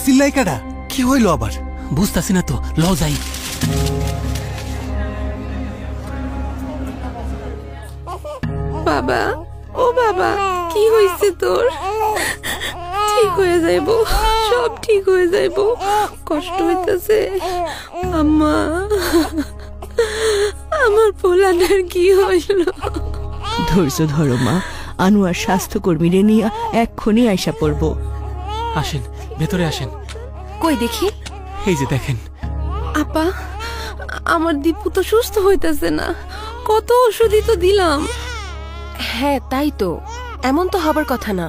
চিল্লাই কাটা কি হইল আবার? বুঝতাছি না তো, লও যাই। বাবা, ও বাবা, কি হয়েছে তোর? ঠিক হয়ে যাইব, সব ঠিক হয়ে যাইব। কষ্ট হইতেছে আম্মা, আমার পোলানের কি হইল? ধৈর্য ধরো মা, আনোয়ার স্বাস্থ্যকর্মীরে নিয়ে এক্ষুনি আইসা পড়বো। আসেন, ভেতরে আসেন। কই দেখি। এই যে দেখেন। আপা, আমার দীপু তো সুস্থ হইতেছে না, কত ওষুধই তো দিলাম। হ্যাঁ তাই তো, এমন তো হবার কথা না।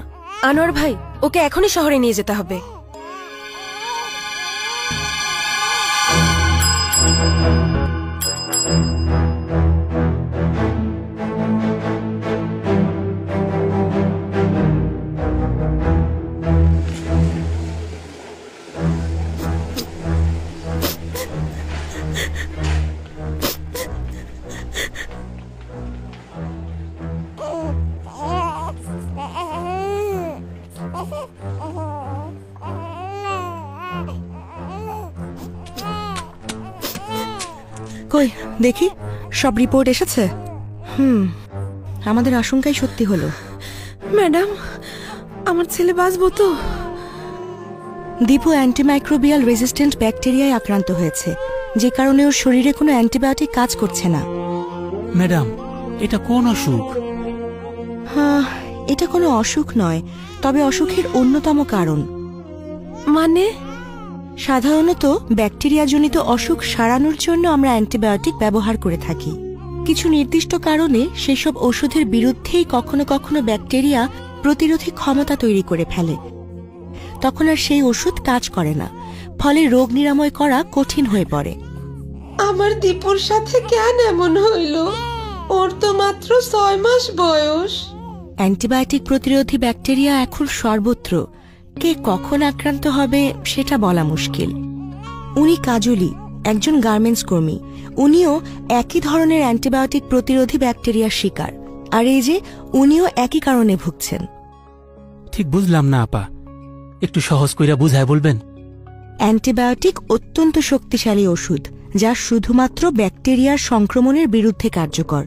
আনোয়ার ভাই, ওকে এখনই শহরে নিয়ে যেতে হবে। কই দেখি, সব রিপোর্ট এসেছে? আমাদের আশঙ্কাই সত্যি হলো। ম্যাডাম, আমার ছেলে বাঁচবো তো? দীপু অ্যান্টিমাইক্রোবিয়াল রেজিস্ট্যান্ট ব্যাকটেরিয়ায় আক্রান্ত হয়েছে, যে কারণে ওর শরীরে কোনো অ্যান্টিবায়োটিক কাজ করছে না। ম্যাডাম, এটা কোন অসুখ? হ্যাঁ, এটা কোনো অসুখ নয়, তবে অসুখের অন্যতম কারণ। মানে? সাধারণত ব্যাকটেরিয়াজনিত অসুখ সারানোর জন্য আমরা অ্যান্টিবায়োটিক ব্যবহার করে থাকি। কিছু নির্দিষ্ট কারণে সেসব ওষুধের বিরুদ্ধেই কখনো কখনো ব্যাকটেরিয়া প্রতিরোধী ক্ষমতা তৈরি করে ফেলে। তখন আর সেই ওষুধ কাজ করে না, ফলে রোগ নিরাময় করা কঠিন হয়ে পড়ে। আমার দীপুর সাথে কেন এমন হইল? ওর তো মাত্র 6 মাস বয়স। অ্যান্টিবায়োটিক প্রতিরোধী ব্যাকটেরিয়া এখন সর্বত্র, কে কখন আক্রান্ত হবে সেটা বলা মুশকিল। উনি কাজলি, একজন গার্মেন্টস কর্মী। উনিও একই ধরনের অ্যান্টিবায়োটিক প্রতিরোধী ব্যাকটেরিয়ার শিকার, আর এই যে উনিও একই কারণে ভুগছেন। ঠিক বুঝলাম না আপা, একটু সহজ কইরা বুঝায় বলবেন? অ্যান্টিবায়োটিক অত্যন্ত শক্তিশালী ওষুধ, যা শুধুমাত্র ব্যাকটেরিয়ার সংক্রমণের বিরুদ্ধে কার্যকর।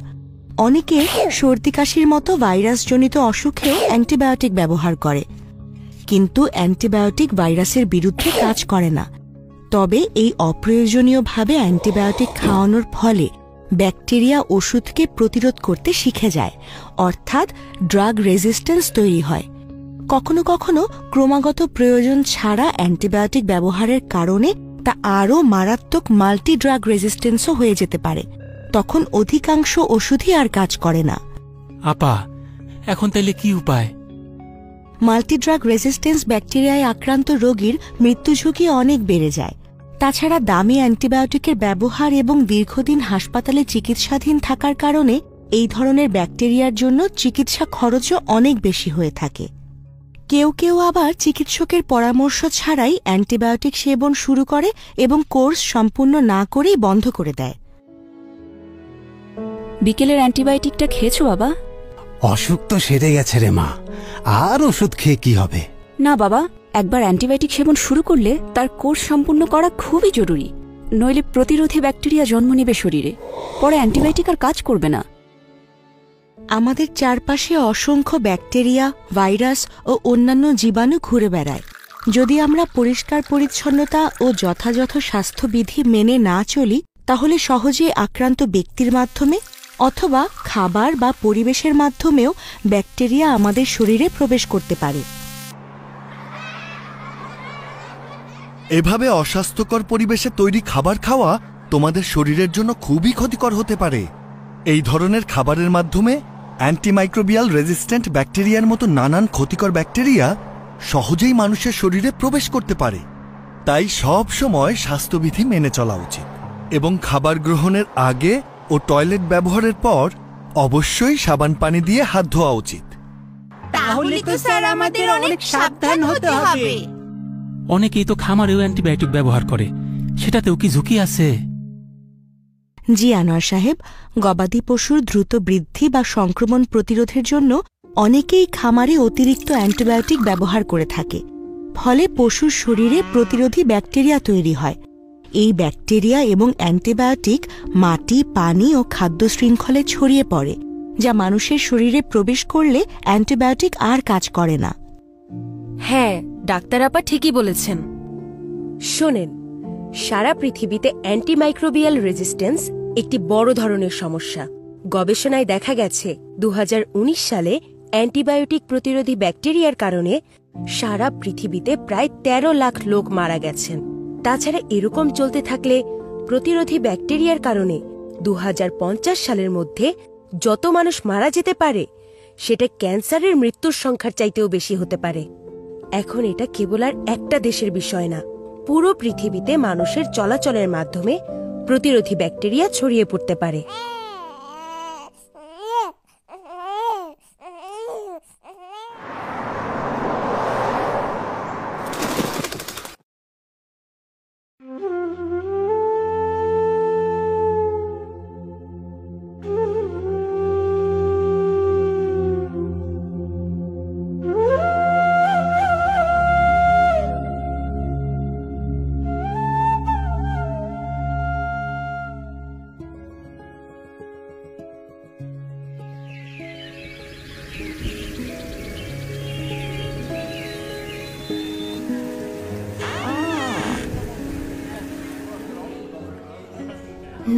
অনেকে সর্দি কাশির মতো ভাইরাসজনিত অসুখেও অ্যান্টিবায়োটিক ব্যবহার করে, কিন্তু অ্যান্টিবায়োটিক ভাইরাসের বিরুদ্ধে কাজ করে না। তবে এই অপ্রয়োজনীয়ভাবে অ্যান্টিবায়োটিক খাওয়ানোর ফলে ব্যাকটেরিয়া ওষুধকে প্রতিরোধ করতে শিখে যায়, অর্থাৎ ড্রাগ রেজিস্ট্যান্স তৈরি হয়। কখনো কখনো ক্রমাগত প্রয়োজন ছাড়া অ্যান্টিবায়োটিক ব্যবহারের কারণে তা আরও মারাত্মক মাল্টি ড্রাগ রেজিস্ট্যান্সও হয়ে যেতে পারে। তখন অধিকাংশ ওষুধই আর কাজ করে না। আপা, এখন তাইলে কি উপায়? মাল্টিড্রাগ রেজিস্ট্যান্স ব্যাকটেরিয়ায় আক্রান্ত রোগীর মৃত্যু ঝুঁকি অনেক বেড়ে যায়। তাছাড়া দামি অ্যান্টিবায়োটিকের ব্যবহার এবং দীর্ঘদিন হাসপাতালে চিকিৎসাধীন থাকার কারণে এই ধরনের ব্যাকটেরিয়ার জন্য চিকিৎসা খরচও অনেক বেশি হয়ে থাকে। কেউ কেউ আবার চিকিৎসকের পরামর্শ ছাড়াই অ্যান্টিবায়োটিক সেবন শুরু করে এবং কোর্স সম্পূর্ণ না করেই বন্ধ করে দেয়। বিকেলের অ্যান্টিবায়োটিকটা খেয়েছো বাবা? অসুখ তো সেরে গেছে রে মা, আর ওষুধ খেয়ে কি হবে? না বাবা, একবার অ্যান্টিবায়োটিক সেবন শুরু করলে তার কোর্স সম্পূর্ণ করা খুবই জরুরি, নইলে প্রতিরোধী ব্যাকটেরিয়া জন্ম নেবে শরীরে, পরে অ্যান্টিবায়োটিক আর কাজ করবে না। আমাদের চারপাশে অসংখ্য ব্যাকটেরিয়া, ভাইরাস ও অন্যান্য জীবাণু ঘুরে বেড়ায়। যদি আমরা পরিষ্কার পরিচ্ছন্নতা ও যথাযথ স্বাস্থ্যবিধি মেনে না চলি, তাহলে সহজে আক্রান্ত ব্যক্তির মাধ্যমে অথবা খাবার বা পরিবেশের মাধ্যমেও ব্যাকটেরিয়া আমাদের শরীরে প্রবেশ করতে পারে। এভাবে অস্বাস্থ্যকর পরিবেশে তৈরি খাবার খাওয়া তোমাদের শরীরের জন্য খুবই ক্ষতিকর হতে পারে। এই ধরনের খাবারের মাধ্যমে অ্যান্টিমাইক্রোবিয়াল রেজিস্ট্যান্ট ব্যাকটেরিয়ার মতো নানান ক্ষতিকর ব্যাকটেরিয়া সহজেই মানুষের শরীরে প্রবেশ করতে পারে। তাই সব সময় স্বাস্থ্যবিধি মেনে চলা উচিত এবং খাবার গ্রহণের আগে ও টয়লেট ব্যবহারের পর অবশ্যই সাবান পানি দিয়ে হাত ধোয়া উচিত। তাহলে তো স্যার আমাদের অনেক সাবধান হতে হবে। অনেকেই তো খামারেও অ্যান্টিবায়োটিক ব্যবহার করে, সেটাতেও কি ঝুঁকি আছে? জি আনোয়ার সাহেব, গবাদি পশুর দ্রুত বৃদ্ধি বা সংক্রমণ প্রতিরোধের জন্য অনেকেই খামারে অতিরিক্ত অ্যান্টিবায়োটিক ব্যবহার করে থাকে। ফলে পশুর শরীরে প্রতিরোধী ব্যাকটেরিয়া তৈরি হয়। এই ব্যাকটেরিয়া এবং অ্যান্টিবায়োটিক মাটি, পানি ও খাদ্য শৃঙ্খলে ছড়িয়ে পড়ে, যা মানুষের শরীরে প্রবেশ করলে অ্যান্টিবায়োটিক আর কাজ করে না। হ্যাঁ, ডাক্তার আপা ঠিকই বলেছেন। শোনেন, সারা পৃথিবীতে অ্যান্টিমাইক্রোবিয়াল রেজিস্ট্যান্স একটি বড় ধরনের সমস্যা। গবেষণায় দেখা গেছে 2019 সালে অ্যান্টিবায়োটিক প্রতিরোধী ব্যাকটেরিয়ার কারণে সারা পৃথিবীতে প্রায় 13 লাখ লোক মারা গেছেন। তাছাড়া এরকম চলতে থাকলে প্রতিরোধী ব্যাকটেরিয়ার কারণে 2050 সালের মধ্যে যত মানুষ মারা যেতে পারে সেটা ক্যান্সারের মৃত্যুর সংখ্যার চাইতেও বেশি হতে পারে। এখন এটা কেবল আর একটা দেশের বিষয় না, পুরো পৃথিবীতে মানুষের চলাচলের মাধ্যমে প্রতিরোধী ব্যাকটেরিয়া ছড়িয়ে পড়তে পারে।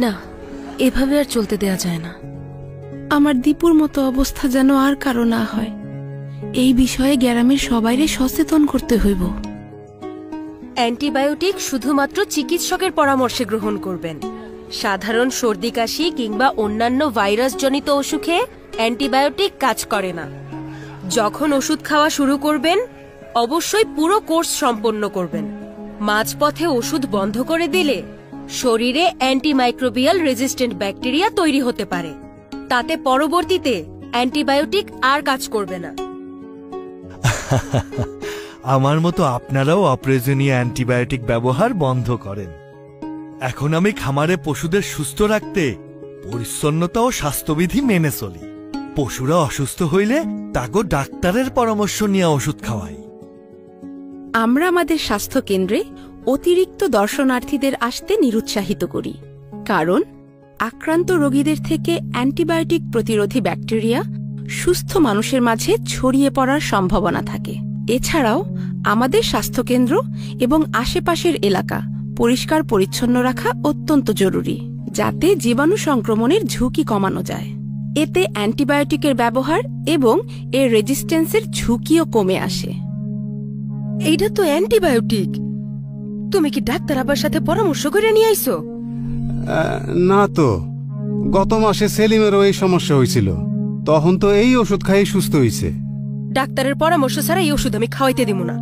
না, এভাবে আর চলতে দেয়া যায় না। আমার দীপুর মতো অবস্থা যেন আর কারো না হয়, এই বিষয়ে গ্রামের সবাইরে সচেতন করতে হইব। অ্যান্টিবায়োটিক শুধুমাত্র চিকিৎসকের পরামর্শে গ্রহণ করবেন। সাধারণ সর্দি কাশি কিংবা অন্যান্য ভাইরাসজনিত অসুখে অ্যান্টিবায়োটিক কাজ করে না। যখন ওষুধ খাওয়া শুরু করবেন, অবশ্যই পুরো কোর্স সম্পন্ন করবেন। মাঝপথে ওষুধ বন্ধ করে দিলে শরীরে অ্যান্টিমাইক্রোবিয়াল রেজিস্ট্যান্ট ব্যাকটেরিয়া তৈরি হতে পারে, তাতে পরবর্তীতে অ্যান্টিবায়োটিক আর কাজ করবে না। আমার মতো আপনারাও অপ্রয়োজনীয় অ্যান্টিবায়োটিক ব্যবহার বন্ধ করেন। এখন আমি খামারে পশুদের সুস্থ রাখতে পরিচ্ছন্নতা ও স্বাস্থ্যবিধি মেনে চলি। পশুরা অসুস্থ হইলে তাকে ডাক্তারের পরামর্শ নিয়ে ওষুধ খাওয়াই। আমরা আমাদের স্বাস্থ্য কেন্দ্রে অতিরিক্ত দর্শনার্থীদের আসতে নিরুৎসাহিত করি, কারণ আক্রান্ত রোগীদের থেকে অ্যান্টিবায়োটিক প্রতিরোধী ব্যাকটেরিয়া সুস্থ মানুষের মাঝে ছড়িয়ে পড়ার সম্ভাবনা থাকে। এছাড়াও আমাদের স্বাস্থ্যকেন্দ্র এবং আশেপাশের এলাকা পরিষ্কার পরিচ্ছন্ন রাখা অত্যন্ত জরুরি, যাতে জীবাণু সংক্রমণের ঝুঁকি কমানো যায়। এতে অ্যান্টিবায়োটিকের ব্যবহার এবং এর রেজিস্ট্যান্সের ঝুঁকিও কমে আসে। এইটা তো অ্যান্টিবায়োটিক। তুমি কি ডাক্তার আবার সাথে পরামর্শ করে নিয়ে আইছো? না তো, গত মাসে সেলিমেরও এই সমস্যা হয়েছিল, তখন তো এই ওষুধ খাই সুস্থ হয়েছে। ডাক্তারের পরামর্শ ছাড়া এই ওষুধ আমি খাওয়াইতে দিব না।